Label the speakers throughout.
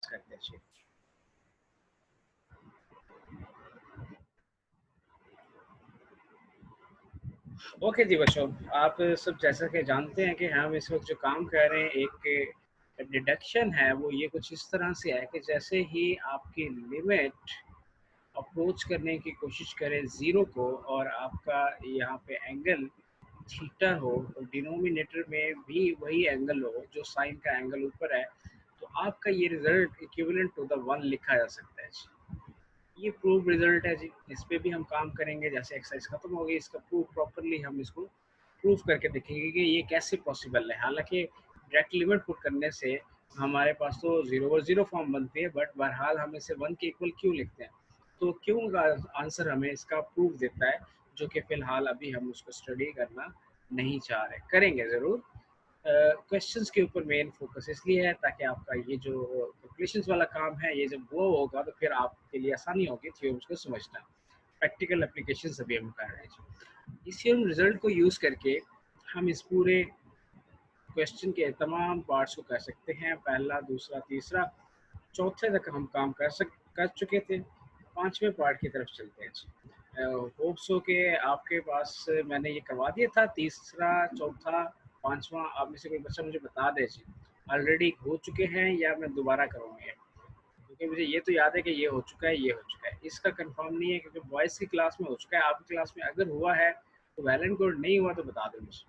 Speaker 1: करते हैं। ओके जी बच्चों, आप सब जैसा कि जानते हैं कि हम इस वक्त जो काम कर रहे हैं, एक डिडक्शन है, वो ये कुछ इस तरह से है कि जैसे ही आपकी लिमिट अप्रोच करने की कोशिश करें ज़ीरो को और आपका यहाँ पे एंगल थीटा हो और डिनोमिनेटर में भी वही एंगल हो जो साइन का एंगल ऊपर है, तो आपका ये result equivalent to the one लिखा जा सकता है जी। ये प्रूव रिजल्ट है जी, इस पे भी हम काम करेंगे। जैसे एक्सरसाइज खत्म हो गई, इसका प्रूफ प्रॉपरली हम इसको प्रूफ करके देखेंगे कि ये कैसे पॉसिबल है। हालांकि डायरेक्ट लिमिट पुट करने से हमारे पास तो जीरो और जीरो फॉर्म बनती है, बट बहरहाल हम इसे वन के इक्वल क्यों लिखते हैं, तो क्यों का आंसर हमें इसका प्रूफ देता है, जो कि फिलहाल अभी हम उसको स्टडी करना नहीं चाह रहे, करेंगे ज़रूर। क्वेश्चंस के ऊपर मेन फोकस इसलिए है ताकि आपका ये जो कैलकुलेशंस वाला काम है, ये जब वो होगा तो फिर आपके लिए आसानी होगी थ्योरम्स को समझना। प्रैक्टिकल एप्लीकेशंस अभी हम कर रहे हैं। इस थ्योरम रिजल्ट को यूज़ करके हम इस पूरे क्वेश्चन के तमाम पार्ट्स को कर सकते हैं। पहला, दूसरा, तीसरा, चौथे तक हम काम कर चुके थे। पांचवें पार्ट की तरफ चलते हैं। होप्स हो के आपके पास मैंने ये करवा दिया था, तीसरा, चौथा, पांचवा, आप में से कोई बच्चा मुझे बता दे जी, ऑलरेडी हो चुके हैं या मैं दोबारा करूँगा? क्योंकि मुझे ये तो याद है कि ये हो चुका है, ये हो चुका है। इसका कंफर्म नहीं है क्योंकि बॉयज़ की क्लास में हो चुका है, आपकी क्लास में अगर हुआ है तो वेल एंड गुड, नहीं हुआ तो बता दो मुझे।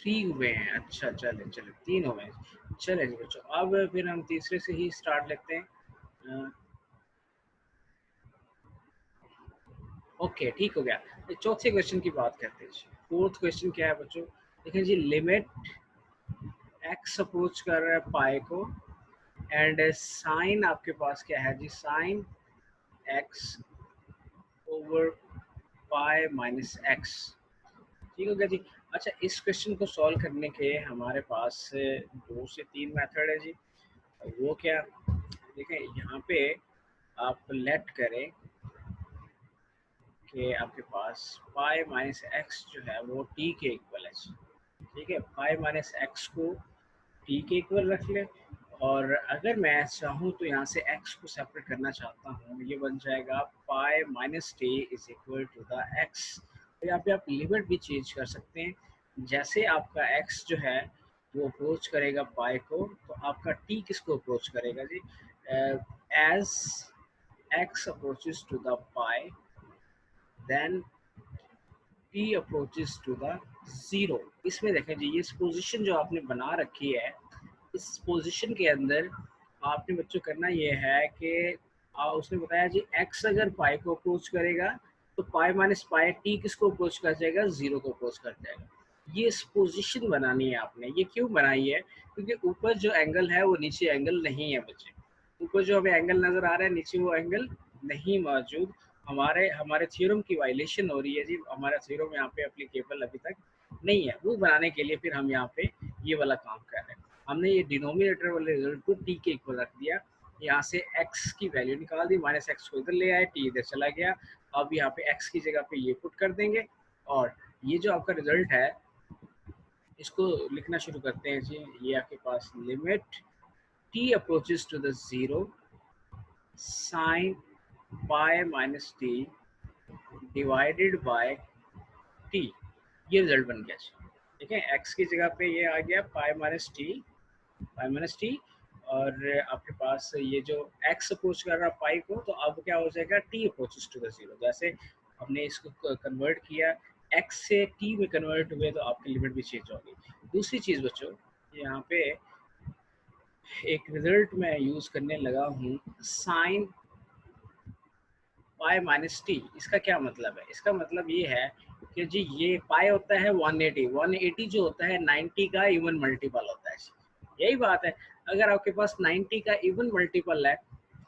Speaker 1: 3 हुए हैं, अच्छा चले चले 3 हुए हैं। चले जी बच्चों, अब फिर हम तीसरे से ही स्टार्ट लेते हैं। ओके, ठीक हो गया। चौथे क्वेश्चन की बात करते हैं जी। फोर्थ क्वेश्चन क्या है बच्चों? देखें जी, लिमिट एक्स अप्रोच कर रहा है पाई को एंड साइन आपके पास क्या है जी, sine x over pi minus X. ठीक हो गया जी। अच्छा, इस क्वेश्चन को सॉल्व करने के हमारे पास 2 से 3 मेथड है जी। वो क्या? देखें यहाँ पे आप लेट करें कि आपके पास पाई माइनस एक्स जो है वो टी के इक्वल है। ठीक है, पाई माइनस एक्स को टी के इक्वल रख लें, और अगर मैं चाहूँ तो यहाँ से एक्स को सेपरेट करना चाहता हूँ, ये बन जाएगा pi minus T is equal to the x. तो यहाँ पे आप लिमिट भी चेंज कर सकते हैं। जैसे आपका एक्स जो है वो अप्रोच करेगा पाई को, तो आपका टी किसको अप्रोच करेगा जी? As X approaches to the pi, then T approaches to the zero. इसमें देखें जी, ये पोजीशन जो आपने बना रखी है, इस पोजीशन के अंदर आपने बच्चों करना ये है कि उसने बताया जी एक्स अगर पाई को अप्रोच करेगा तो पाई माइनस पाई टी किसको अप्रोच कर जाएगा? ज़ीरो को अप्रोच कर जाएगा। ये इस पोजीशन बनानी है आपने। ये क्यों बनाई है? क्योंकि ऊपर जो एंगल है वो नीचे एंगल नहीं है बच्चे। ऊपर जो हमें एंगल नज़र आ रहा है, नीचे वो एंगल नहीं मौजूद। हमारे हमारे थ्योरम की वायलेशन हो रही है जी। हमारा थ्योरम यहाँ पे एप्लीकेबल अभी तक नहीं है। वो बनाने के लिए फिर हम यहाँ पे ये वाला काम कर रहे हैं। हमने ये डिनोमिनेटर वाले रिजल्ट को टी के इक्वल रख दिया, यहाँ से एक्स की वैल्यू निकाल दी, माइनस एक्स को इधर ले आए, टी इधर चला गया। अब यहाँ पे एक्स की जगह पे ये पुट कर देंगे, और ये जो आपका रिजल्ट है इसको लिखना शुरू करते हैं जी। ये आपके पास limit T approaches to the zero, sine pi minus T divided by T, ये रिजल्ट बन गया जी। ठीक है, एक्स की जगह पे ये आ गया पाई माइनस टी, पाई माइनस टी, और आपके पास ये जो एक्स अप्रोच कर रहा है पाई को, तो अब क्या हो जाएगा? T approaches to the zero. जैसे हमने इसको कन्वर्ट किया, एक्स से टी में कन्वर्ट हुए, तो आपकी लिमिट भी चेंज होगी। दूसरी चीज़ बच्चों, यहाँ पे एक रिजल्ट मैं यूज़ करने लगा हूँ, साइन पाई माइनस टी। इसका क्या मतलब है? इसका मतलब ये है कि जी ये पाई होता है 180, 180 जो होता है 90 का इवन मल्टीपल होता है। यही बात है। अगर आपके पास 90 का इवन मल्टीपल है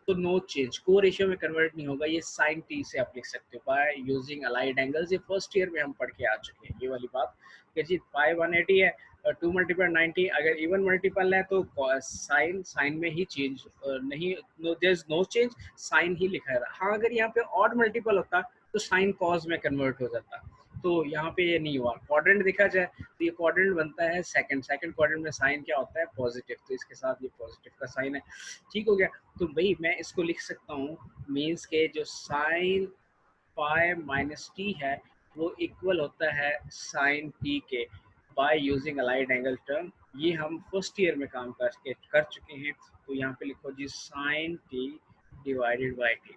Speaker 1: तो नो चेंज, को रेशियो में कन्वर्ट नहीं होगा। ये साइन टी से आप लिख सकते हो बाय यूजिंग अलाइड एंगल्स। ये फर्स्ट ईयर में हम पढ़ के आ चुके हैं ये वाली बात कि जी पाई 180 है, 2 मल्टीपल 90, अगर इवन मल्टीपल है तो साइन साइन में ही चेंज नहीं, no there is no change, sine ही लिखा है। हाँ, अगर यहाँ पे ऑड मल्टीपल होता तो साइन कॉज में कन्वर्ट हो जाता। तो यहाँ पे ये नहीं हुआ। क्वाड्रेंट देखा जाए तो ये क्वाड्रेंट बनता है सेकंड क्वाड्रेंट में साइन क्या होता है पॉजिटिव, तो इसके साथ ये पॉजिटिव का साइन है। ठीक हो गया। तो भाई मैं इसको लिख सकता हूँ मीन्स के जो साइन पाई माइनस टी है वो इक्वल होता है साइन टी के by using allied angle term. ये हम फर्स्ट ईयर में काम कर चुके हैं। तो यहाँ पे लिखो जी sine T divided by T.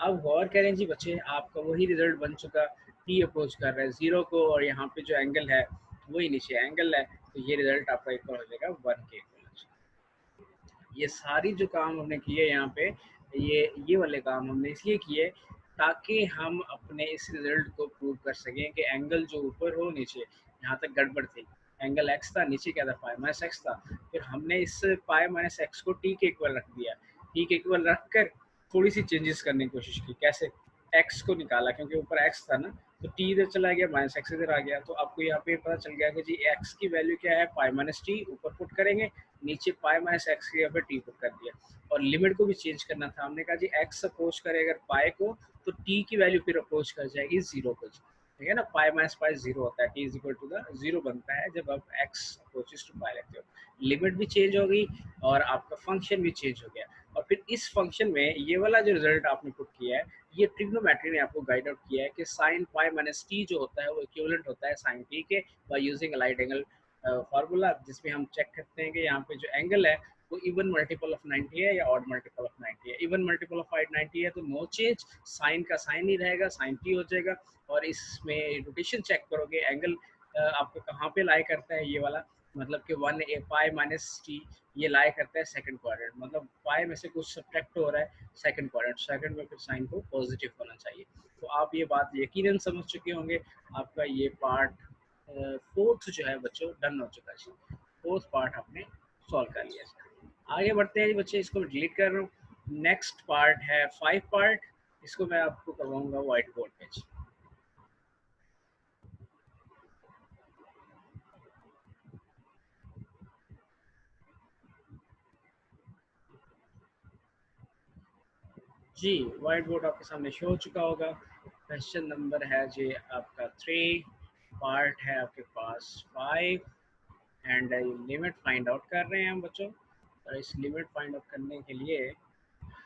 Speaker 1: अब गौर करें जी बच्चे, आपका वही रिजल्ट बन चुका, टी अप्रोच कर रहा है जीरो को और यहाँ पे जो एंगल है वही नीचे एंगल है, तो ये रिजल्ट आपका इक्वल हो जाएगा 1 के इक्वल। ये सारी जो काम हमने किए यहाँ पे, ये वाले काम हमने इसलिए किए ताकि हम अपने इस रिजल्ट को प्रूव कर सकें कि एंगल जो ऊपर हो नीचे, यहाँ तक गड़बड़ थी, एंगल एक्स था, नीचे क्या था पाई माइनस एक्स था, फिर हमने इस पाई माइनस एक्स को टी के इक्वल रख दिया, टी के इक्वल रख कर थोड़ी सी चेंजेस करने की कोशिश की। कैसे? एक्स को निकाला क्योंकि ऊपर एक्स था ना, तो टी इधर चला गया, माइनस एक्स इधर आ गया, तो आपको यहाँ पे पता चल गया कि जी एक्स की वैल्यू क्या है पाई माइनस टी, ऊपर पुट करेंगे, नीचे पाई माइनस एक्स की जगह टी पुट कर दिया। और लिमिट को भी चेंज करना था, हमने कहा जी एक्स अप्रोच करे अगर पाई को तो टी की वैल्यू फिर अप्रोच कर जाएगी जीरो को। ठीक है ना, पाई माइनस पाई जीरो होता है, T is equal to the zero बनता है जब आप एक्स अप्रोचेस टू पाई लेते हो। लिमिट भी चेंज हो गई और आपका फंक्शन भी चेंज हो गया। और फिर इस फंक्शन में ये वाला जो रिजल्ट आपने पुट किया है, ये ट्रिग्नोमेट्री ने आपको गाइड आउट किया है कि साइन पाई माइनस टी जो होता है वो इक्विवेलेंट होता है साइन टी के by using allied angle formula, जिसमें हम चेक करते हैं कि यहाँ पे जो एंगल है वो इवन मल्टीपल ऑफ 90 है या ऑड मल्टीपल ऑफ 90 है। इवन मल्टीपल ऑफ 90 है तो नो चेंज, साइन का साइन ही रहेगा, साइन टी हो जाएगा। और इसमें रोटेशन चेक करोगे, एंगल आपको कहाँ पे लाई करता है, ये वाला मतलब कि 1 ए पाई माइनस टी ये लाई करता है सेकंड क्वाड्रेंट, मतलब पाई में से कुछ सब्ट्रैक्ट हो रहा है सेकंड क्वाड्रेंट, सेकंड में फिर साइन को पॉजिटिव होना चाहिए। तो आप ये बात यकीनन समझ चुके होंगे। आपका ये पार्ट फोर्थ जो है बच्चों डन हो चुका है, फोर्थ पार्ट आपने सॉल्व कर लिया। आगे बढ़ते हैं बच्चे, इसको डिलीट कर रहा हूँ। नेक्स्ट पार्ट है 5 पार्ट, इसको मैं आपको करवाऊंगा व्हाइट बोर्ड पे। जी व्हाइट बोर्ड आपके सामने शो हो चुका होगा। क्वेश्चन नंबर है जी आपका 3, पार्ट है आपके पास 5 एंड लिमिट फाइंड आउट कर रहे हैं हम बच्चों। और इस लिमिट फाइंड आउट करने के लिए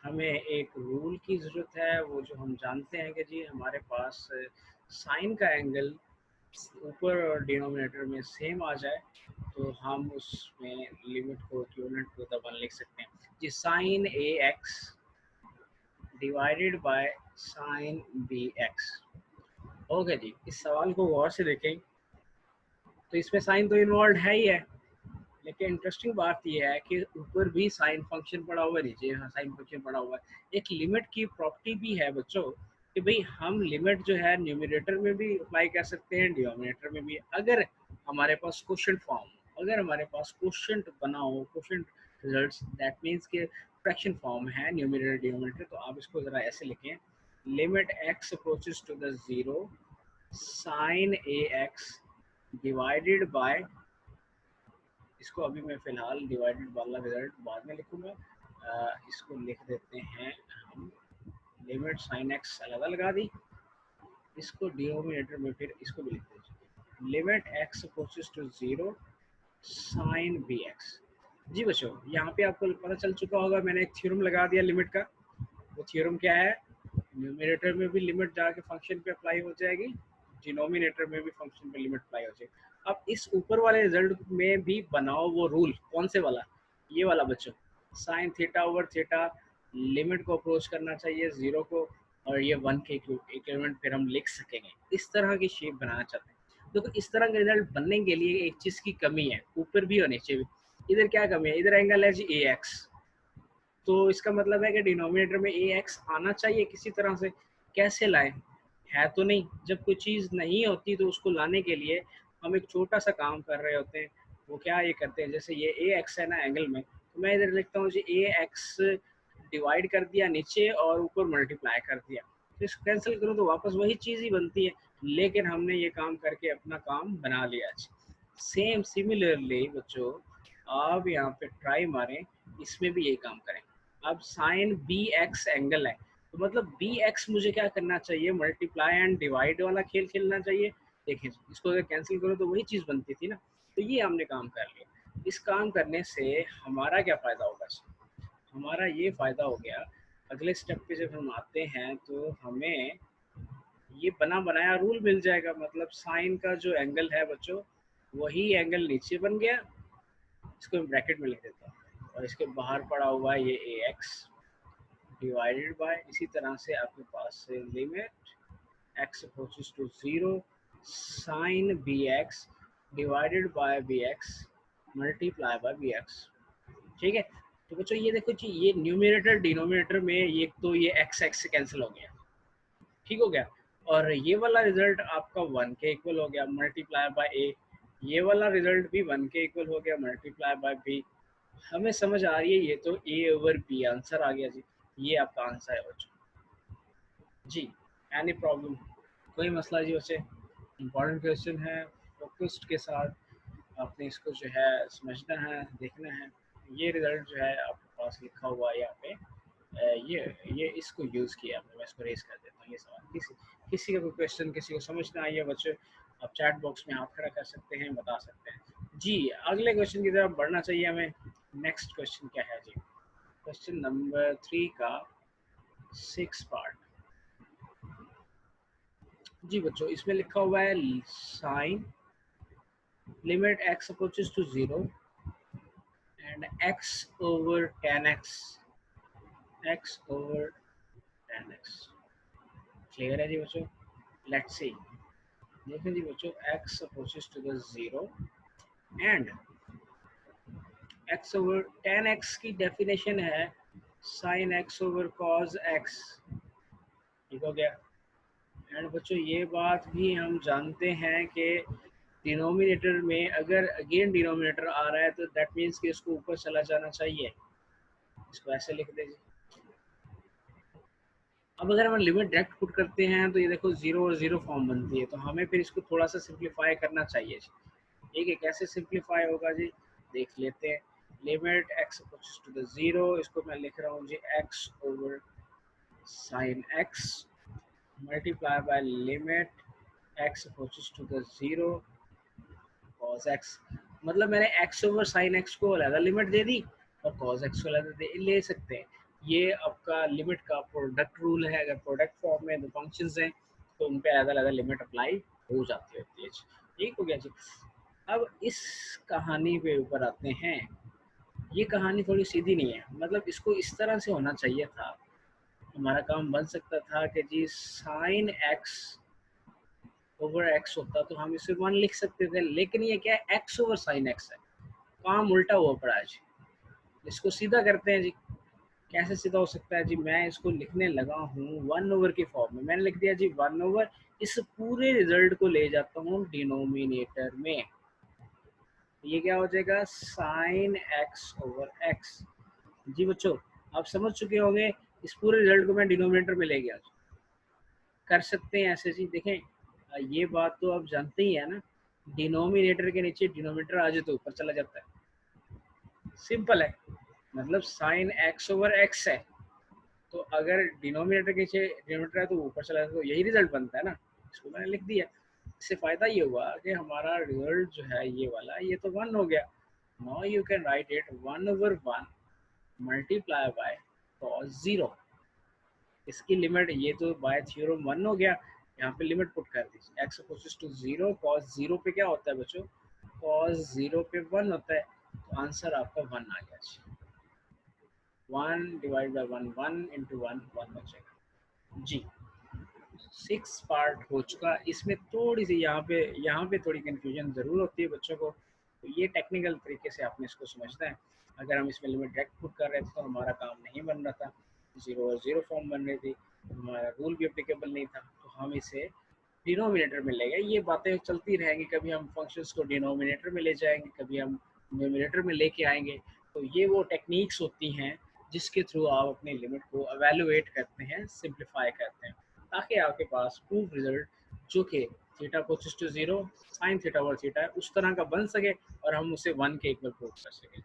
Speaker 1: हमें एक रूल की ज़रूरत है, वो जो हम जानते हैं कि जी हमारे पास साइन का एंगल ऊपर और डिनोमिनेटर में सेम आ जाए तो हम उसमें लिमिट को इक्विवेलेंट टू द 1 लिख सकते हैं जी। Sine A x divided by sine B X. Okay जी, इस सवाल को गौर से देखें तो इसमें साइन तो इन्वॉल्व है ही है, लेकिन इंटरेस्टिंग बात यह है कि ऊपर भी साइन फंक्शन पड़ा हुआ है, नीचे साइन फंक्शन पड़ा हुआ है। एक लिमिट की प्रॉपर्टी भी है बच्चों कि भाई हम लिमिट जो है न्यूमरेटर में भी अप्लाई कर सकते हैं, डिनोमिनेटर में भी। अगर हमारे पास क्वेश्चन फॉर्म, अगर हमारे पास क्वेश्चन बना हो, क्वेश्चन रिजल्ट्स, दैट मीन्स के फ्रैक्शन फॉर्म है न्यूमरेटर डिनोमिनेटर, तो आप इसको ज़रा ऐसे लिखें, limit x approaches to the zero sine A x divided by, इसको अभी मैं फ़िलहाल डिवाइडेड वाला रिजल्ट बाद में लिखूँगा। इसको लिख देते हैं हम, लिमिट साइन एक्स अलग लगा दी, इसको डिनोमिनेटर में फिर इसको भी लिख दीजिए, limit x approaches to zero sine B X. जी बच्चों, यहाँ पे आपको पता चल चुका होगा, मैंने एक थ्योरम लगा दिया लिमिट का। वो थ्योरम क्या है? न्यूमरेटर में भी लिमिट जाके फंक्शन पे अप्लाई हो जाएगी, डिनोमिनेटर में भी फंक्शन पे लिमिट अप्लाई हो जाएगी। अब इस ऊपर वाले रिजल्ट में भी बनाओ वो रूल, कौन से वाला? ये वाला बच्चों, sign theta over theta, limit को अप्रोच करना चाहिए जीरो को, और ये 1 के इक्विवेलेंट फिर हम लिख सकेंगे। इस तरह की शेप बनाना चाहते हैं। देखो इस तरह का रिजल्ट बनने के लिए एक चीज़ की कमी है, ऊपर भी और नीचे भी। इधर क्या कमी है? इधर एंगल है जी ए एक्स, तो इसका मतलब है कि डिनोमिनेटर में ए एक्स आना चाहिए किसी तरह से। कैसे लाएं? है तो नहीं। जब कोई चीज़ नहीं होती तो उसको लाने के लिए हम एक छोटा सा काम कर रहे होते हैं। वो क्या ये करते हैं, जैसे ये ए एक्स है ना एंगल में, तो मैं इधर लिखता हूँ जी ए एक्स डिवाइड कर दिया नीचे और ऊपर मल्टीप्लाई कर दिया, तो इसको कैंसिल करूँ तो वापस वही चीज़ ही बनती है, लेकिन हमने ये काम करके अपना काम बना लिया। सेम सिमिलरली बच्चों, आप यहाँ पे ट्राई मारें, इसमें भी यही काम करें। अब साइन बी एक्स एंगल है, तो मतलब बी एक्स मुझे क्या करना चाहिए? मल्टीप्लाई एंड डिवाइड वाला खेल खेलना चाहिए। देखें इसको अगर कैंसिल करो तो वही चीज़ बनती थी ना। तो ये हमने काम कर लिया। इस काम करने से हमारा क्या फ़ायदा होगा? हमारा ये फ़ायदा हो गया, अगले स्टेप पे जब हम आते हैं तो हमें ये बना बनाया रूल मिल जाएगा। मतलब साइन का जो एंगल है बच्चों, वही एंगल नीचे बन गया। इसको मैं ब्रैकेट में लिख देता हूँ और इसके बाहर पड़ा हुआ है ये ए एक्स डिवाइडेड बाय, इसी तरह से आपके पास से limit x approaches to 0 sine B x divided by B x multiply by B x. ठीक है, तो बच्चों ये देखो जी, ये न्यूमिनेटर डिनोमिनेटर में ये तो ये x x से कैंसिल हो गया, ठीक हो गया। और ये वाला रिजल्ट आपका 1 के इक्वल हो गया मल्टीप्लाई बाय a, ये वाला रिजल्ट भी 1 के इक्वल हो गया मल्टीप्लाई बाय b। हमें समझ आ रही है, ये तो a ओवर b आंसर आ गया जी। ये आपका आंसर है बच्चों जी। Any problem? कोई मसला जी? बच्चे इंपॉर्टेंट क्वेश्चन है, फोकस्ड के साथ आपने इसको जो है समझना है, देखना है। ये रिजल्ट जो है आपके पास लिखा हुआ है यहाँ पे, ये इसको यूज़ किया मैं इसको रेस कर देता हूँ। ये सवाल किसी का कोई क्वेश्चन किसी को समझ ना आइए बच्चे, आप चैट बॉक्स में हाथ खड़ा कर सकते हैं, बता सकते हैं जी। अगले क्वेश्चन की तरफ बढ़ना चाहिए हमें। नेक्स्ट क्वेश्चन क्या है जी? क्वेश्चन नंबर 3 का 6 पार्ट जी बच्चों। इसमें लिखा हुआ है sine limit x approaches to 0 and x over 10x, x over 10x। Clear है जी बच्चों? Let's see. देखें जी बच्चों, x approaches to the 0 and x over 10x की डेफिनेशन है sine x over cos x, ठीक हो गया। एंड बच्चों ये बात भी हम जानते हैं कि डिनोमिनेटर में अगर अगेन डिनोमिनेटर आ रहा है तो दैट मीन्स कि उसको ऊपर चला जाना चाहिए। इसको ऐसे लिख दीजिए। अब अगर हम लिमिट डायरेक्ट पुट करते हैं तो ये देखो 0 और 0 फॉर्म बनती है, तो हमें फिर इसको थोड़ा सा सिंप्लीफाई करना चाहिए। ठीक है, कैसे सिंप्लीफाई होगा जी? देख लेते हैं। Limit x approaches to the 0, इसको मैं लिख रहा हूँ जी x over sine x multiply by limit x approaches to the 0 cos x। मतलब मैंने x ओवर साइन x को अलग लिमिट दे दी और cos x को अलग ले सकते हैं। ये आपका लिमिट का प्रोडक्ट रूल है। अगर प्रोडक्ट फॉर्म में दो फंक्शंस हैं तो उन पे अलग अलग लिमिट अप्लाई हो जाती होती है। ठीक हो गया जी। अब इस कहानी पे ऊपर आते हैं। ये कहानी थोड़ी सीधी नहीं है, मतलब इसको इस तरह से होना चाहिए था। हमारा काम बन सकता था कि जी साइन एक्स ओवर एक्स होता तो हम इसे 1 लिख सकते थे, लेकिन ये क्या है, एक्स ओवर साइन एक्स है। काम उल्टा हुआ पड़ा है जी। इसको सीधा करते हैं जी। कैसे सीधा हो सकता है जी? मैं इसको लिखने लगा हूँ 1 ओवर की फॉर्म में, मैंने लिख दिया जी 1 ओवर। इस पूरे रिजल्ट को ले जाता हूँ डिनोमिनेटर में, ये क्या हो जाएगा? Sine x over X. जी बच्चों, आप समझ चुके होंगे। इस पूरे रिजल्ट को मैं डिनोमिनेटर में ले गया। कर सकते हैं ऐसे जी। देखें, ये बात तो आप जानते ही है ना, डिनोमिनेटर के नीचे डिनोमिनेटर आ जाए तो ऊपर चला जाता है। सिंपल है। मतलब साइन एक्स ओवर एक्स है, तो अगर डिनोमिनेटर के नीचे डिनोमिनेटर है तो ऊपर चला जाता है, तो यही रिजल्ट बनता है ना। इसको मैंने लिख दिया। इससे फायदा ये हुआ कि हमारा रिजल्ट जो है ये वाला, ये तो 1 हो गया। Now you can write it 1 over 1 multiply by cos 0। इसकी लिमिट, ये तो बाय थ्योरम 1 हो गया। यहाँ पे लिमिट पुट कर दीजिए x अप्रोचेस टू 0 cos 0 पे क्या होता है बच्चों? cos 0 पे 1 होता है, तो आंसर आपका 1 आ गया। 1 डिवाइड बाय 1 1 इंटू 1 1 बचेगा जी। 6 पार्ट हो चुका। इसमें थोड़ी सी यहाँ पे थोड़ी कंफ्यूजन ज़रूर होती है बच्चों को, तो ये टेक्निकल तरीके से आपने इसको समझना है। अगर हम इसमें लिमिट डायरेक्ट पुट कर रहे थे तो हमारा काम नहीं बन रहा था, 0 और 0 फॉर्म बन रही थी, हमारा रूल भी अप्लीकेबल नहीं था, तो हम इसे डिनोमिनेटर में ले गए। ये बातें चलती रहेंगी, कभी हम फंक्शंस को डिनोमिनेटर में ले जाएंगे, कभी हम न्यूमिनेटर में लेके आएंगे। तो ये वो टेक्निक्स होती हैं जिसके थ्रू आप अपनी लिमिट को एवेलुएट करते हैं, सिंप्लीफाई करते हैं, ताकि आपके पास प्रूफ रिजल्ट जो कि theta approaches to 0 sine theta over theta है उस तरह का बन सके और हम उसे 1 के इक्वल प्रूव कर सकें।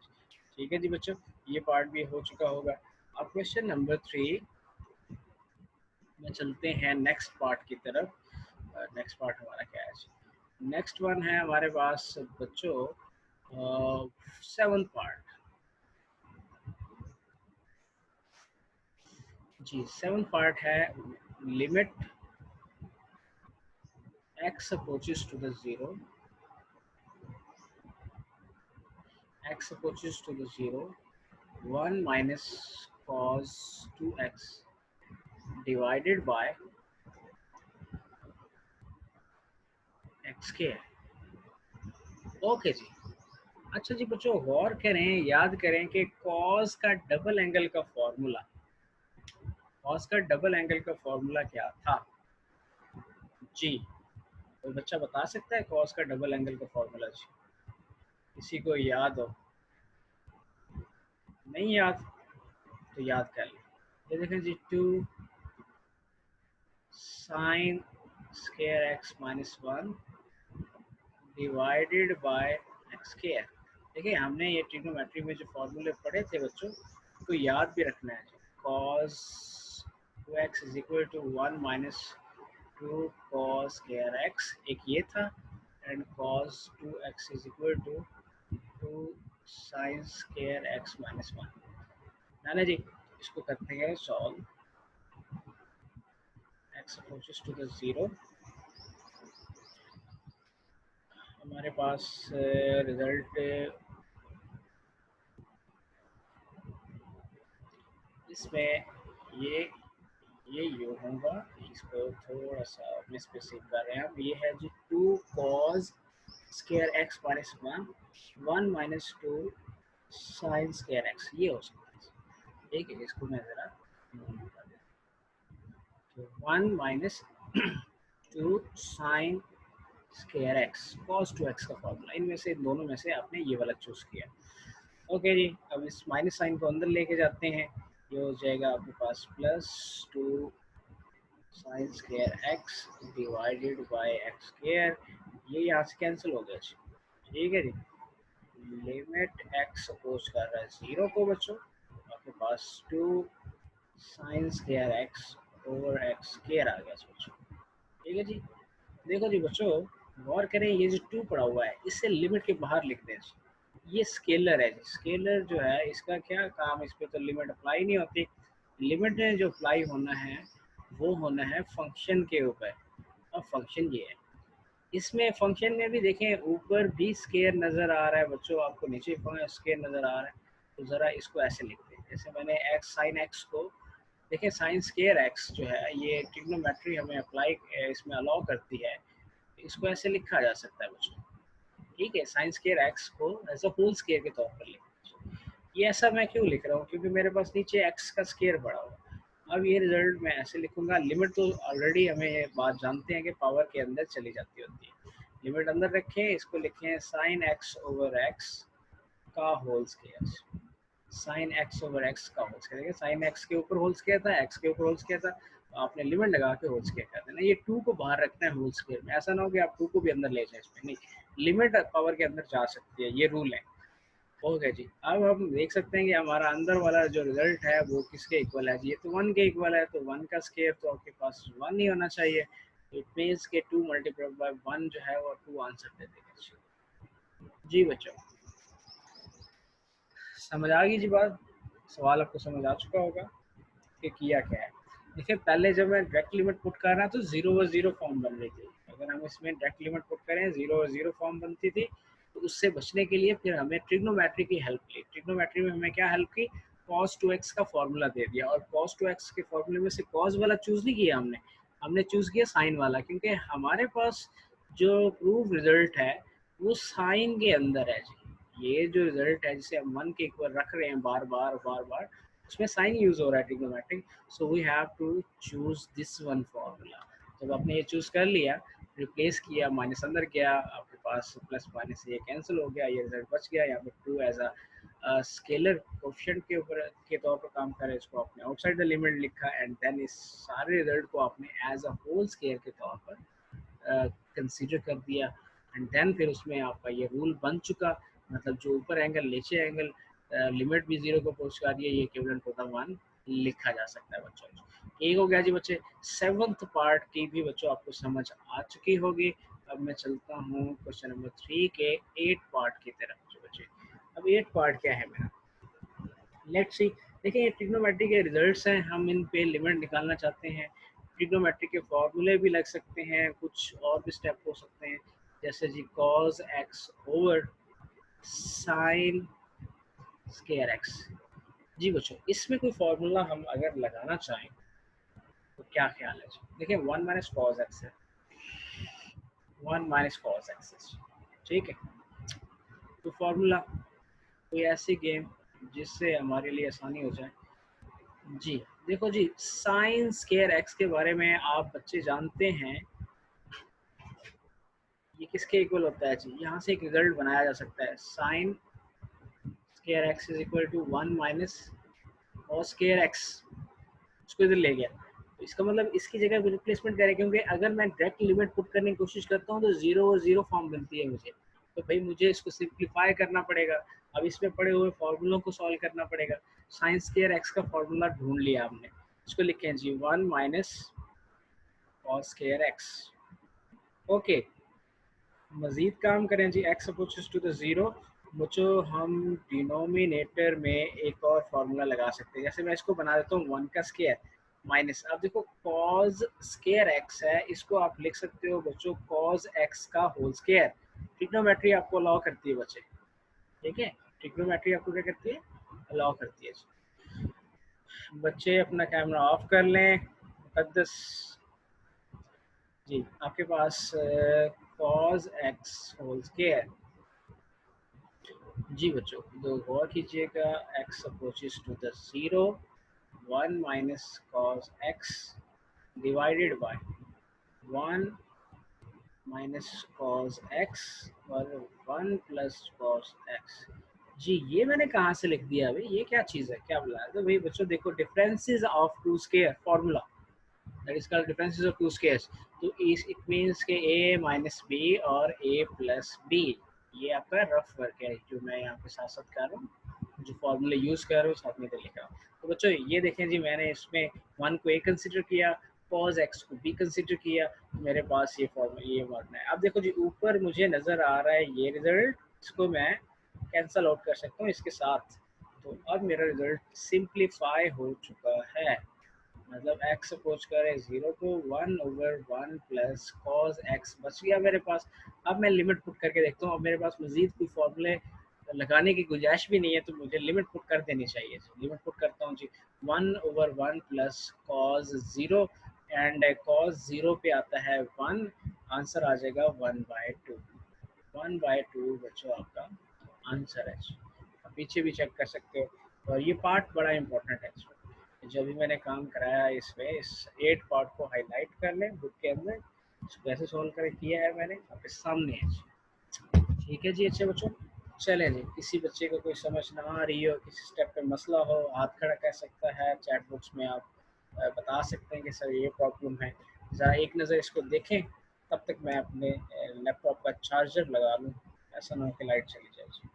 Speaker 1: ठीक है जी बच्चों, ये पार्ट भी हो चुका होगा। अब क्वेश्चन नंबर 3 में चलते हैं नेक्स्ट पार्ट की तरफ। नेक्स्ट पार्ट हमारा क्या है? नेक्स्ट वन है हमारे पास बच्चों 7th पार्ट। जी 7th पार्ट है limit x approaches to the 0, x approaches to the 0, 1 minus cos 2x divided by x square। Okay जी। अच्छा जी बच्चों गौर करें, याद करें कि cos का डबल एंगल का फॉर्मूला, cos का डबल एंगल का फॉर्मूला क्या था? जी कोई बच्चा बता सकता है cos का डबल एंगल का फॉर्मूला? जी किसी को याद हो? नहीं याद तो याद कर लें। ये देखें जी 2 sin square x minus 1 divided by X square. देखिए हमने ये ट्रिग्नोमेट्री में जो फॉर्मूले पढ़े थे बच्चों, तो याद भी रखना है। cos 2x is equal to 1 minus 2 cos square x, एक ये था, and cos 2x is equal to 2 sin square x minus 1। ना जी इसको करते हैं solve. x approaches to the 0, हमारे पास रिजल्ट इसमें ये योग होगा। इसको थोड़ा सा मिस स्पेसिफिक कर रहे हैं हम। ये है जी 2 cos square x minus 1, 1 minus 2 sin square x, ये हो सकता है। ठीक है इसको मैं ज़रा तो 1 minus 2 sin square x cos 2x का फॉर्मूला, इनमें से दोनों में से आपने ये वाला चूज़ किया। ओके जी, अब इस माइनस साइन को अंदर लेके जाते हैं। ये हो जाएगा आपके पास plus 2 sine square x divided by X square, ये यहाँ से कैंसिल हो गया। ठीक है जी, लिमिट x अप्रोच कर रहा है 0 को बच्चों, आपके पास 2 sine square x over X square आ गया बच्चों। ठीक है जी, देखो जी बच्चों गौर करें, ये जो 2 पड़ा हुआ है इससे लिमिट के बाहर लिख दें। ये स्केलर है, स्केलर जो है इसका क्या काम, इस पर तो लिमिट अप्लाई नहीं होती। लिमिट में जो अप्लाई होना है वो होना है फंक्शन के ऊपर। अब फंक्शन ये है, इसमें फंक्शन में भी देखें ऊपर भी स्केयर नज़र आ रहा है बच्चों, आपको नीचे स्केयर नज़र आ रहा है। तो ज़रा इसको ऐसे लिखते हैं, जैसे मैंने एक्स साइन एक्स को, देखें साइन स्केयर एक्स जो है ये ट्रिग्नोमेट्री हमें अप्लाई इसमें अलाउ करती है। इसको ऐसे लिखा जा सकता है बच्चों। ठीक है, साइन स्केयर एक्स को एज अ होल स्केयर के तौर पर लिखना। ये ऐसा मैं क्यों लिख रहा हूँ, क्योंकि मेरे पास नीचे एक्स का स्केयर पड़ा हुआ। अब ये रिजल्ट मैं ऐसे लिखूंगा। लिमिट तो ऑलरेडी हमें ये बात जानते हैं कि पावर के अंदर चली जाती होती है। लिमिट अंदर रखें, इसको लिखें साइन एक्स ओवर एक्स का whole square. Sine x over x का होल स्केयर, साइन एक्स के ऊपर होल स्केयर था, एक्स के ऊपर होल स्केयर था, तो आपने लिमिट लगा के होल स्केयर कर देना। ये 2 को बाहर रखना है होल स्केयर में, ऐसा ना हो कि आप 2 को भी अंदर ले जाए इसमें, नहीं, लिमिट पावर के अंदर जा सकती है, ये रूल है। ओके जी, अब हम देख सकते हैं कि हमारा अंदर वाला जो रिजल्ट है वो किसके इक्वल है। ये तो 1 के इक्वल है, तो 1 का स्केयर तो आपके पास 1 ही होना चाहिए। इट मीन्स के 2 मल्टीप्लाइड बाय 1 जो है वो 2 आंसर दे देगा। जी बच्चों समझ आ गई जी बात, सवाल आपको समझ आ चुका होगा कि किया क्या है। देखिए पहले जब मैं डायरेक्ट लिमिट पुट कर रहा तो 0/0 फॉर्म बन रही थी। अगर हम इसमें डायरेक्ट लिमिट पुट करें 0/0 फॉर्म बनती थी। तो उससे बचने के लिए फिर हमें ट्रिग्नोमेट्री की हेल्प ली। ट्रिग्नोमेट्री में हमें क्या हेल्प की, cos 2x का फॉर्मूला दे दिया, और cos 2x के फॉर्मूले में से cos वाला चूज नहीं किया हमने, हमने चूज किया साइन वाला, क्योंकि हमारे पास जो प्रूफ रिजल्ट है वो साइन के अंदर है जी। ये जो रिजल्ट है जिसे हम 1 के इक्वल रख रहे हैं बार बार, उसमें साइन यूज हो रहा है trigonometric, so we have to choose this one formula. जब आपने ये चूज कर लिया, रिप्लेस किया, माइनस अंदर गया, आपके पास प्लस माइनस ये कैंसिल हो गया, ये रिजल्ट बच गया। यहाँ पे 2 एज अ स्केलर कोफिशिएंट के ऊपर के तौर पर काम करे, इसको आपने आउटसाइड द लिमिट लिखा, एंड देन इस सारे रिजल्ट को आपने एज अ होल स्केयर के तौर पर कंसीडर कर दिया। एंड देन फिर उसमें आपका ये रूल बन चुका, मतलब जो ऊपर एंगल नीचे एंगल, लिमिट भी 0 को पहुंच कर दिया, ये इक्विवेलेंट होता 1 लिखा जा सकता है बच्चों। ठीक हो गया जी बच्चे, 7th पार्ट की भी बच्चों आपको समझ आ चुकी होगी। अब मैं चलता हूँ क्वेश्चन नंबर 3 के 8 पार्ट की तरफ जो बचे। अब 8 पार्ट क्या है मेरा, लेट्स सी। देखिए ये ट्रिग्नोमेट्री के रिजल्ट्स हैं, हम इन पे लिमिट निकालना चाहते हैं। ट्रिग्नोमेट्री के फॉर्मूले भी लग सकते हैं, कुछ और भी स्टेप हो सकते हैं, जैसे जी cos X over sine square X. जी बच्चों इसमें कोई फॉर्मूला हम अगर लगाना चाहें तो क्या ख्याल है जी? देखिए 1 - cos x है, 1 - cos x, ठीक है। तो फॉर्मूला कोई ऐसी गेम जिससे हमारे लिए आसानी हो जाए। जी देखो जी, साइन स्केयर एक्स के बारे में आप बच्चे जानते हैं, ये किसके इक्वल होता है जी? यहाँ से एक रिजल्ट बनाया जा सकता है, sine square x is equal to 1 - cos square x. उसको इधर ले गया, तो इसका मतलब इसकी जगह रिप्लेसमेंट करें, क्योंकि अगर मैं डायरेक्ट लिमिट पुट करने की कोशिश करता हूँ तो जीरो और जीरो फॉर्म बनती है मुझे, तो भाई मुझे इसको सिंप्लीफाई करना पड़ेगा। अब इसमें पड़े हुए फॉर्मूलों को सॉल्व करना पड़ेगा। साइन स्क्वायर एक्स का फॉर्मूला ढूंढ लिया हमने, इसको लिखें जी 1 - cos स्क्वायर एक्स। ओके, मजीद काम करें जी, X approaches to the zero. बच्चों हम डिनोमिनेटर में एक और फार्मूला लगा सकते हैं, जैसे मैं इसको बना देता हूँ 1 का स्केयर माइनस, अब देखो कॉज स्केयर एक्स है, इसको आप लिख सकते हो बच्चों कॉज एक्स का होल स्केयर। ट्रिग्नोमेट्री आपको अलाउ करती है बच्चे, ठीक है, ट्रिग्नोमेट्री आपको क्या करती है, अलाउ करती है। बच्चे अपना कैमरा ऑफ कर लें। मुकद्दस जी आपके पास कॉज एक्स होल स्केयर। जी बच्चों तो गौर कीजिएगा, x approaches to the zero, 1 - cos x divided by 1 - cos x और 1 + cos x। जी ये मैंने कहाँ से लिख दिया भाई, ये क्या चीज़ है, क्या बोला? तो भाई बच्चों देखो, differences of two square formula, that is called differences of two squares. तो इस इट मींस के a - b और a + b, ये आपका रफ वर्क है जो मैं यहाँ पे साथ साथ कर रहा हूँ, जो फॉर्मूले यूज़ कर रहा हूँ साथ में इधर लिखा हूँ। तो बच्चों ये देखें जी, मैंने इसमें 1 को a कंसिडर किया, cos x को b कंसिडर किया, तो मेरे पास ये फॉर्मूला ये बनना है। अब देखो जी ऊपर मुझे नज़र आ रहा है ये रिजल्ट, इसको मैं कैंसल आउट कर सकता हूँ इसके साथ। तो अब मेरा रिजल्ट सिंप्लीफाई हो चुका है, मतलब x अप्रोच करे ज़ीरो को, 1/1 + cos x बच गया मेरे पास। अब मैं लिमिट पुट करके देखता हूँ, अब मेरे पास मजीद कोई फॉर्मूले लगाने की गुंजाइश भी नहीं है, तो मुझे लिमिट पुट कर देनी चाहिए। लिमिट पुट करता हूँ जी, 1/1 + cos zero, and cos zero पे आता है 1, आंसर आ जाएगा 1/2। 1/2 बच्चों आपका आंसर है। आप पीछे भी चेक कर सकते हो, और ये पार्ट बड़ा इंपॉर्टेंट है। जो भी मैंने काम कराया इसमें, इस 8 पार्ट को हाईलाइट कर लें बुक के अंदर, इसको कैसे सॉल्व कर किया है मैंने आपके सामने है। ठीक है जी अच्छे बच्चों, चलें जी, किसी बच्चे को कोई समझ ना आ रही हो, किसी स्टेप पे मसला हो, हाथ खड़ा कर सकता है, चैट बॉक्स में आप बता सकते हैं कि सर ये प्रॉब्लम है, ज़रा एक नज़र इसको देखें, तब तक मैं अपने लैपटॉप का चार्जर लगा लूँ, ऐसा ना हो कि लाइट चली जाए जी।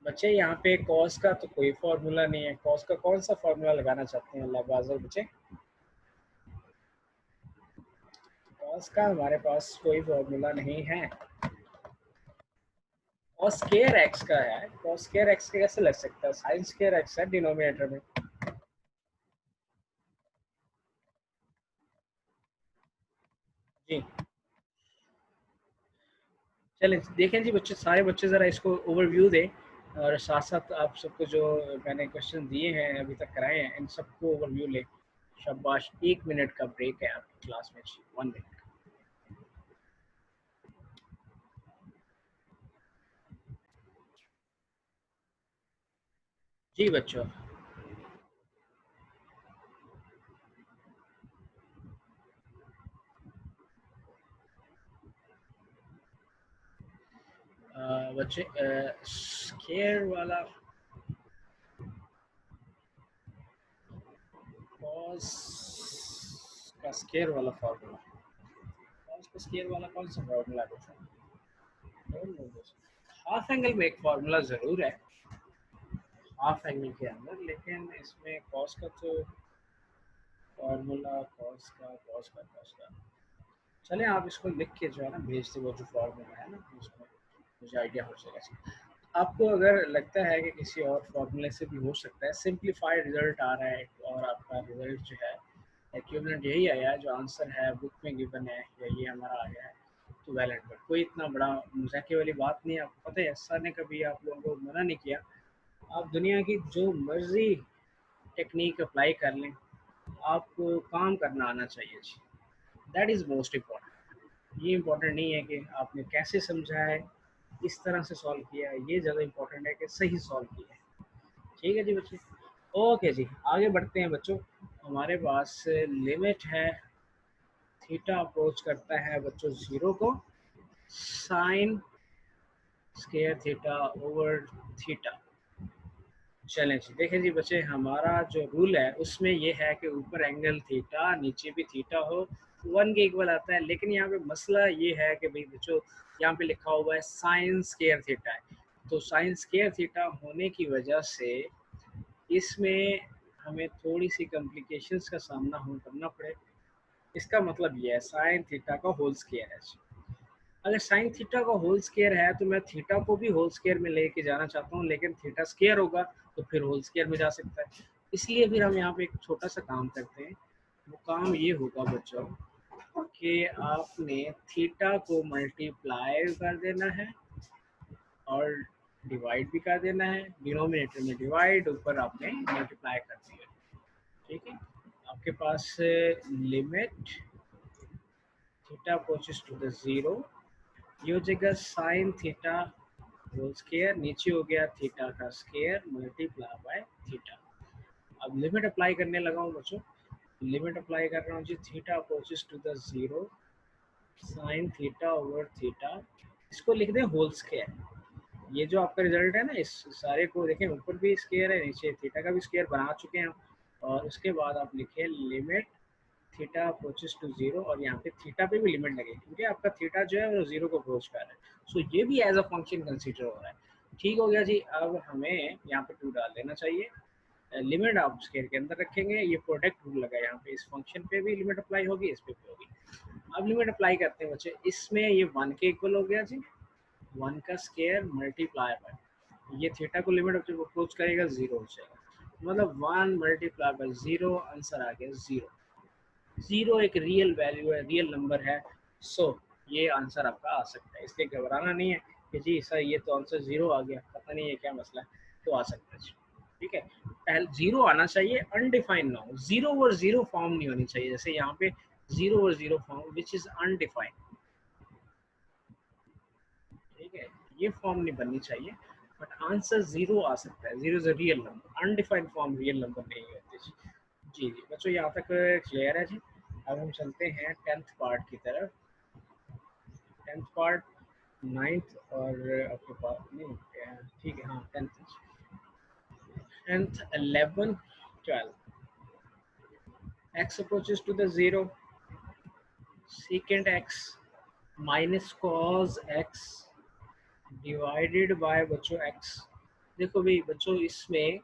Speaker 1: बच्चे यहाँ पे कॉस का तो कोई फार्मूला नहीं है, कॉस का कौन सा फार्मूला लगाना चाहते हैं अल्लाह बाज़र बच्चे? कॉस का हमारे पास कोई फार्मूला नहीं है, कॉस स्क्वायर एक्स का है। कॉस स्क्वायर एक्स कैसे लग सकता है, साइन स्क्वायर एक्स है डिनोमिनेटर में। जी चलें देखें जी बच्चे, सारे बच्चे ज़रा इसको ओवरव्यू दें, और साथ साथ आप सबको जो मैंने क्वेश्चन दिए हैं अभी तक कराए हैं, इन सबको ओवरव्यू लें। शाबाश, 1 मिनट का ब्रेक है आपकी क्लास में, 1 मिनट। जी बच्चों, बच्चे स्केयर वाला कॉस का स्केयर वाला फार्मूला, कॉस का स्केयर वाला कौन सा फार्मूला है बच्चों? हाफ एंगल में एक फार्मूला ज़रूर है हाफ एंगल के अंदर, लेकिन इसमें कॉस का तो फार्मूला कॉस का चले आप इसको लिख के जो है ना भेज दो, वो जो फार्मूला है ना उसमें मुझे आइडिया हो जाएगा। आपको अगर लगता है कि किसी और फार्मूले से भी हो सकता है, सिंप्लीफाइड रिजल्ट आ रहा है और आपका रिजल्ट जो है एक्यूबलेंट यही आया है, जो आंसर है बुक में गिवन है या ये हमारा आ गया है, तो वैलिड। बट कोई इतना बड़ा मजाक वाली बात नहीं है, आपको पता है सर ने कभी आप लोगों को मना नहीं किया, आप दुनिया की जो मर्जी टेक्निक अप्लाई कर लें, आपको काम करना आना चाहिए जी। That is most important. ये इम्पोर्टेंट नहीं है कि आपने कैसे समझा है, किस तरह से सॉल्व किया है, ये ज़्यादा इम्पोर्टेंट है कि सही सॉल्व किया है। ठीक है जी बच्चे, ओके जी आगे बढ़ते हैं बच्चों। हमारे पास लिमिट है, थीटा अप्रोच करता है बच्चों ज़ीरो को, sine square theta over theta. चलें जी देखें जी बच्चे, हमारा जो रूल है उसमें ये है कि ऊपर एंगल थीटा नीचे भी थीटा हो, वन के इक्वल आता है। लेकिन यहाँ पे मसला ये है कि भाई बच्चों यहाँ पे लिखा हुआ है साइन स्केयर थीटा है, तो साइन स्केयर थीटा होने की वजह से इसमें हमें थोड़ी सी कॉम्प्लिकेशंस का सामना हम करना पड़े। इसका मतलब ये है साइन थीटा का होल स्केयर है। अगर साइन थीटा का होल स्केयर है तो मैं थीटा को भी होल स्केयर में लेके जाना चाहता हूँ, लेकिन थीटा स्केयर होगा तो फिर होल स्केयर में जा सकता है। इसलिए फिर हम यहाँ पे एक छोटा सा काम करते हैं। वो काम ये होगा बच्चों कि आपने थीटा को मल्टीप्लाई कर देना है और डिवाइड भी कर देना है, डिनोमिनेटर में डिवाइड, ऊपर आपने मल्टीप्लाई कर दिया। ठीक है, आपके पास limit theta approaches to the zero, ये हो जाएगा साइन थीटा होल स्केयर, नीचे हो गया थीटा का स्केयर मल्टीप्लाई बाय थीटा। अब लिमिट अप्लाई करने लगा हूँ बच्चों, लिमिट अप्लाई कर रहा हूँ जी, theta approaches to the zero sine theta over theta, इसको लिख दें होल स्केयर। ये जो आपका रिजल्ट है ना, इस सारे को देखें, ऊपर भी स्केयर है नीचे थीटा का भी स्केयर बना चुके हैं। और उसके बाद आप लिखें limit theta approaches to zero, और यहाँ पे थीटा पे भी लिमिट लगे क्योंकि आपका थीटा जो है वो जीरो को अप्रोच कर रहा है, सो ये भी एज अ फंक्शन कंसीडर हो रहा है। ठीक हो गया जी, अब हमें यहाँ पे टू डाल देना चाहिए। लिमिट आप स्केयर के अंदर रखेंगे, ये प्रोडक्ट रूल लगा यहाँ पे, इस फंक्शन पे भी लिमिट अप्लाई होगी, इस पे भी होगी। अब लिमिट अप्लाई करते हैं बच्चे, इसमें ये वन के इक्वल हो गया जी, वन का स्केयर मल्टीप्लाई बाय ये थीटा को लिमिट जब अप्रोच करेगा जीरो हो जाएगा, मतलब one multiply by zero, answer आ गया जीरो। जीरो एक रियल वैल्यू है, रियल नंबर है, सो ये आंसर आपका आ सकता है। इसलिए घबराना नहीं है कि जी सर ये तो आंसर जीरो आ गया, पता नहीं है क्या मसला है, तो आ सकता है। ठीक है, पहले जीरो आना चाहिए, अनडिफाइंड ना हो, जीरो और जीरो फॉर्म नहीं होनी चाहिए, जैसे यहाँ पे जीरो और zero form which is undefined. ठीक है, ये फॉर्म नहीं बननी चाहिए, बट आंसर जीरो आ सकता है, zero is a real number, undefined form real number नहीं होते जी। जी जी बच्चों यहाँ तक क्लियर है जी। अब हम चलते हैं टेंथ पार्ट की तरफ। टेंथ पार्ट नाइन्थ और आपके पास नहीं, ठीक है हाँ tenth, tenth 11 12, x approaches to the zero, secant x minus cos x divided bye बच्चों x। देखो भाई बच्चों इसमें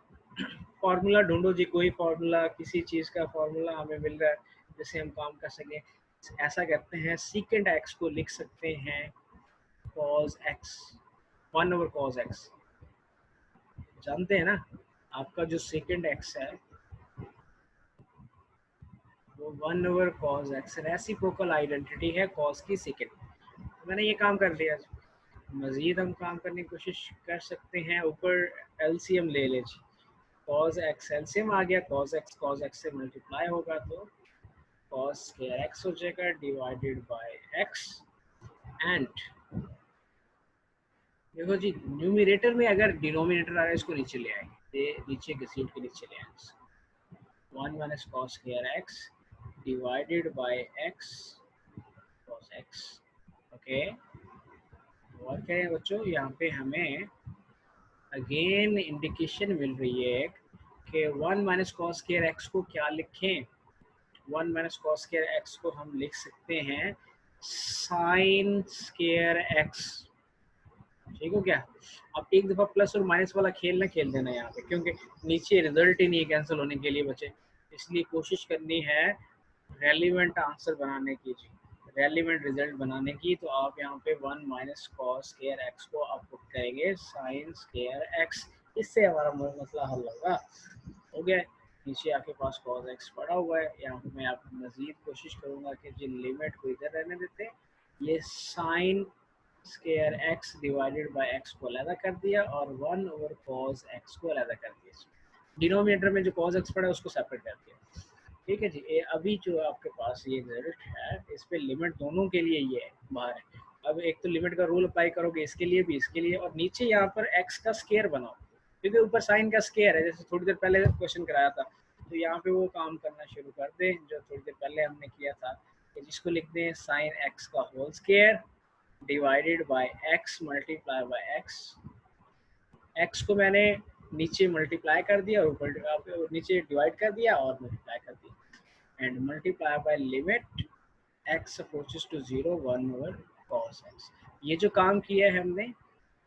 Speaker 1: फॉर्मूला ढूंढो जी, कोई फॉर्मूला, किसी चीज़ का फॉर्मूला हमें मिल रहा है जिससे हम काम कर सकें। ऐसा करते हैं, सीकेंड एक्स को लिख सकते हैं cos x, one over cos x, जानते हैं ना, आपका जो सेकेंड एक्स है वो one over cos x reciprocal identity है cos की सेकेंड। मैंने ये काम कर लिया, मजीद हम काम करने की कोशिश कर सकते हैं, ऊपर एलसीएम ले लीजिए, cos x एलसीएम आ गया, cos x से मल्टीप्लाई होगा तो cos स्क्वायर x हो जाएगा डिवाइडेड बाय x। एंड देखो जी, न्यूमरेटर में अगर डिनोमिनेटर आ रहा है इसको नीचे ले आएंगे, ये नीचे घसीट के नीचे ले आएंगे, one minus cos square x divided bye x cos x। Okay, और क्या है बच्चों, यहाँ पे हमें अगेन इंडिकेशन मिल रही है कि one minus cos square x को क्या लिखें, one minus cos square x को हम लिख सकते हैं साइन स्क्वायर एक्स। ठीक हो क्या? अब एक दफ़ा प्लस और माइनस वाला खेल ना खेल देना यहाँ पे, क्योंकि नीचे रिजल्ट ही नहीं है कैंसिल होने के लिए बचे, इसलिए कोशिश करनी है रेलिवेंट आंसर बनाने की जी, रेलिवेंट रिजल्ट बनाने की। तो आप यहाँ पे 1 माइनस कॉस स्क्वायर एक्स को आप पुट करेंगे साइन स्क्वायर एक्स, इससे हमारा मसला हल होगा। हो गया? नीचे आपके पास कॉस एक्स पड़ा हुआ है, यहाँ पे मैं आपको मजीद कोशिश करूँगा कि जी लिमिट को इधर रहने देते हैं, ये sign square x divided by x को अलग कर दिया और 1 ओवर कॉस एक्स को अलग कर दिया। डिनोमिनेटर में जो कॉस एक्स पड़ा है उसको सेपरेट कर दिया। ठीक है जी, ये अभी जो आपके पास ये रिजल्ट है इस पे लिमिट दोनों के लिए ये है बाहर है। अब एक तो लिमिट का रूल अप्लाई करोगे इसके लिए भी, इसके लिए, और नीचे यहाँ पर एक्स का स्केयर बनाओ, क्योंकि ऊपर साइन का स्केयर है, जैसे थोड़ी देर पहले क्वेश्चन कराया था। तो यहाँ पे वो काम करना शुरू कर दें जो थोड़ी देर पहले हमने किया था, कि जिसको लिखते हैं साइन एक्स का whole square divided by x multiply by x. X को मैंने नीचे मल्टीप्लाई कर दिया और ऊपर नीचे डिवाइड कर दिया और मल्टीप्लाई कर दिया, and multiply by limit x approaches to 0 1 over cos x। ये जो काम किया है हमने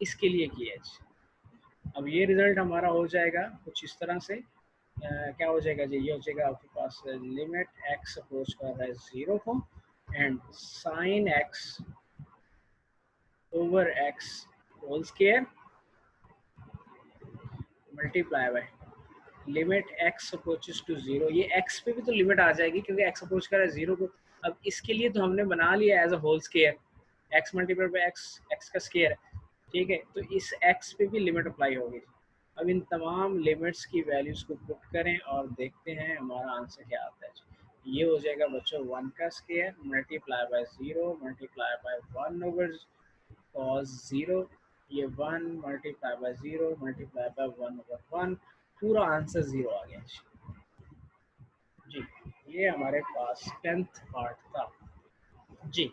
Speaker 1: इसके लिए किया है। अब ये रिजल्ट हमारा हो जाएगा कुछ इस तरह से, क्या हो जाएगा जी, ये हो जाएगा आपके पास लिमिट x अप्रोच कर रहा है 0 को and sine x over x whole square multiply by limit x approaches to 0। ये x पे भी तो लिमिट आ जाएगी क्योंकि x अप्रोच कर रहा है 0 को। अब इसके लिए तो हमने बना लिया as a whole square, x multiply by x का स्क्वायर है, ठीक है, तो इस x पे भी लिमिट अप्लाई होगी। अब इन तमाम लिमिट्स की वैल्यूज को पुट करें और देखते हैं हमारा आंसर क्या आता है। ये हो जाएगा बच्चों 1 का square multiply bye 0 multiply by 1 over cos 0, ये 1 multiply by 0 multiply by 1 over 1, पूरा आंसर 0 आ गया जी। ये हमारे पास 10th पार्ट था जी।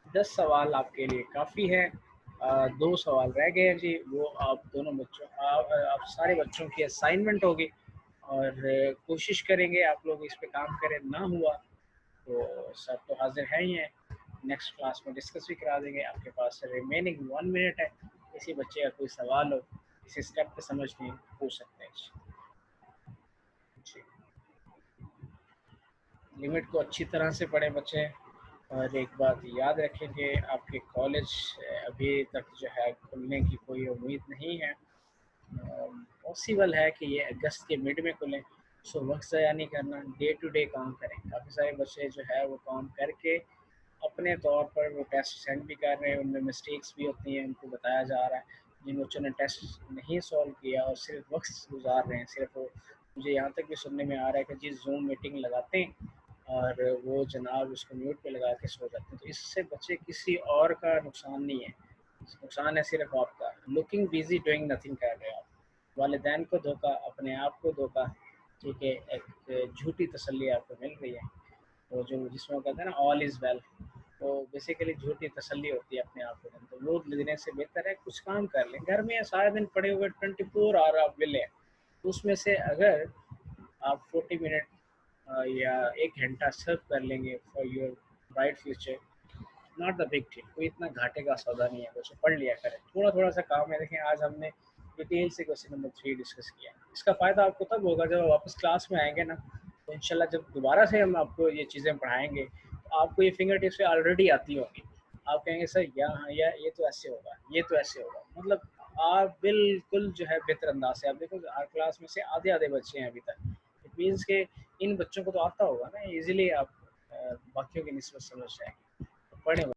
Speaker 1: 10 सवाल आपके लिए काफ़ी है। 2 सवाल रह गए हैं जी, वो आप दोनों बच्चों आप सारे बच्चों की असाइनमेंट होगी और कोशिश करेंगे आप लोग इस पे काम करें। ना हुआ तो सर तो हाजिर है ही हैं, नेक्स्ट क्लास में डिस्कस भी करा देंगे। आपके पास रिमेनिंग 1 मिनट है, किसी बच्चे का कोई सवाल हो, किसी स्टेप पे समझ नहीं, पूछ सकते हैं जी। लिमिट को अच्छी तरह से पढ़ें बच्चे, और एक बात याद रखें कि आपके कॉलेज अभी तक जो है खुलने की कोई उम्मीद नहीं है, पॉसिबल है कि ये अगस्त के मिड में खुलें। सो वक्त ज़ाया नहीं करना, डे टू डे काम करें। काफ़ी सारे बच्चे जो है वो काम करके अपने तौर पर वो टेस्ट सेंड भी कर रहे हैं, उनमें मिस्टेक्स भी होती हैं, उनको बताया जा रहा है। जिन बच्चों ने टेस्ट नहीं सॉल्व किया और सिर्फ वक्त गुजार रहे हैं, सिर्फ वो, मुझे यहाँ तक भी सुनने में आ रहा है कि जी जूम मीटिंग लगाते हैं और वो जनाब उसको म्यूट पे लगा के सो जाते हैं, तो इससे बच्चे किसी और का नुकसान नहीं है, नुकसान है सिर्फ आपका। लुकिंग बिजी डूइंग नथिंग कर रहे हो आप, वालिदैन को धोखा, अपने आप को धोखा, ठीक है, एक झूठी तसल्ली आपको मिल रही है। तो जो जिसमें वो कहते हैं ना ऑल इज़ वेल, तो बेसिकली झूठी तसल्ली होती है अपने आप को, तो वो लेने से बेहतर है कुछ काम कर लें। घर में सारा दिन पड़े हुए 24 आवर आप मिले हैं, तो उसमें से अगर आप 40 मिनट या 1 घंटा सर्व कर लेंगे for your bright future, not the big deal, कोई इतना घाटे का सौदा नहीं है, बच्चों पढ़ लिया करें। थोड़ा थोड़ा सा काम है। देखें आज हमने डिटेल से क्वेश्चन नंबर 3 डिस्कस किया, इसका फ़ायदा आपको तब होगा जब वापस क्लास में आएंगे ना, तो इंशाल्लाह जब दोबारा से हम आपको ये चीज़ें पढ़ाएंगे तो आपको ये फिंगर टिप्स ऑलरेडी आती होंगी। आप कहेंगे सर यहाँ या ये तो ऐसे होगा, ये तो ऐसे होगा, मतलब आप बिल्कुल जो है बेहतर अंदाज से, आप देखो हर क्लास में से आधे आधे बच्चे हैं अभी तक, इट मीन्स के इन बच्चों को तो आता होगा ना इजीली, आप बाकियों की निस्बत समझ जाएंगे। पढ़ें।